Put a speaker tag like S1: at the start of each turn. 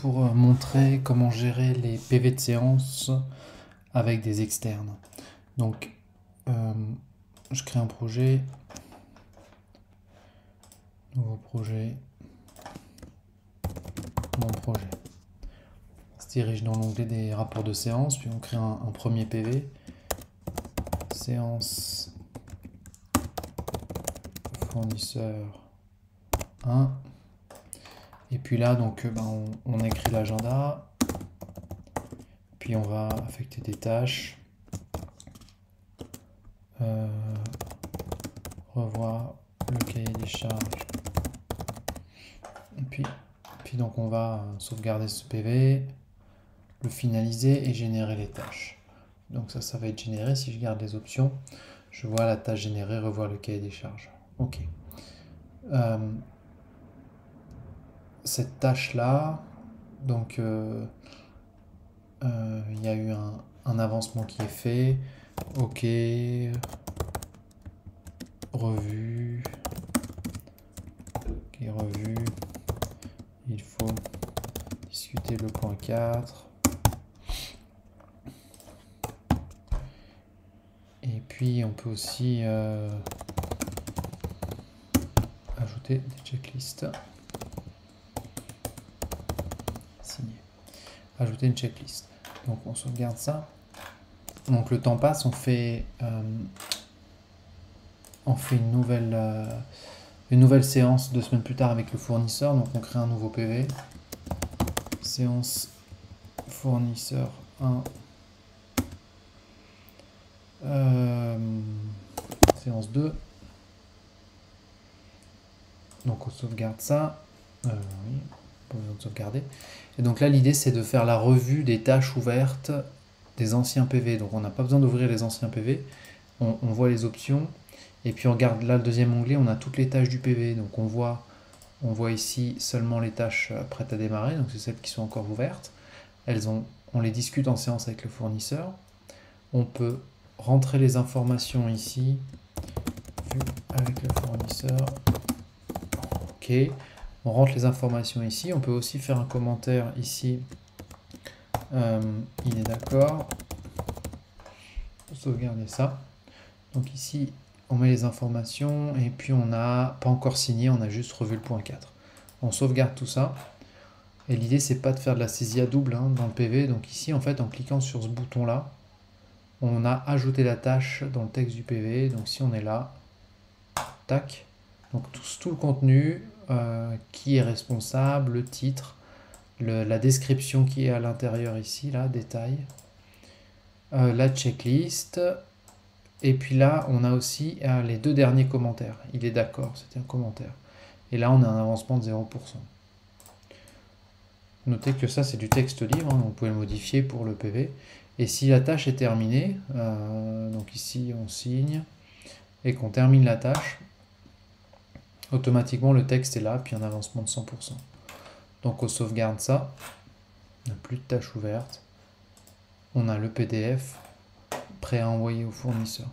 S1: pour montrer comment gérer les PV de séance avec des externes. Donc, je crée un projet, nouveau projet, mon projet. On se dirige dans l'onglet des rapports de séance, puis on crée un premier PV, séance fournisseur 1. Et puis là, donc, on écrit l'agenda, puis on va affecter des tâches, revoir le cahier des charges. Et puis donc on va sauvegarder ce PV, le finaliser et générer les tâches. Donc ça va être généré. Si je garde les options, je vois la tâche générée, revoir le cahier des charges. Ok. Cette tâche-là, donc il y a eu un avancement qui est fait. Ok. Revue. Ok, revue. Il faut discuter le point 4. Et puis on peut aussi ajouter des checklists. Signer. Ajouter une checklist. Donc on sauvegarde ça. Donc le temps passe, on fait une nouvelle séance 2 semaines plus tard avec le fournisseur. Donc on crée un nouveau PV. Séance fournisseur 1. Séance 2. Donc on sauvegarde ça. Oui, pas besoin de sauvegarder. Et donc là l'idée c'est de faire la revue des tâches ouvertes des anciens PV. Donc on n'a pas besoin d'ouvrir les anciens PV. On voit les options. Et puis on regarde là le deuxième onglet, on a toutes les tâches du PV. Donc on voit ici seulement les tâches prêtes à démarrer. Donc c'est celles qui sont encore ouvertes. On les discute en séance avec le fournisseur. On peut rentrer les informations ici. Vue avec le fournisseur. Ok. On rentre les informations ici. On peut aussi faire un commentaire ici. Il est d'accord. Sauvegarder ça. Donc ici, on met les informations et puis on n'a pas encore signé, on a juste revu le point 4. On sauvegarde tout ça. Et l'idée, c'est pas de faire de la saisie à double dans le PV. Donc ici, en fait, en cliquant sur ce bouton-là, on a ajouté la tâche dans le texte du PV. Donc si on est là, tac. Donc tout le contenu, qui est responsable, le titre, la description qui est à l'intérieur ici, là, détail, la checklist. Et puis là, on a aussi les 2 derniers commentaires. Il est d'accord, c'était un commentaire. Et là, on a un avancement de 0%. Notez que ça, c'est du texte libre, vous pouvez le modifier pour le PV. Et si la tâche est terminée, donc ici, on signe, et qu'on termine la tâche, automatiquement, le texte est là, puis un avancement de 100%. Donc, on sauvegarde ça. On n'a plus de tâches ouvertes. On a le PDF prêt à envoyer au fournisseur.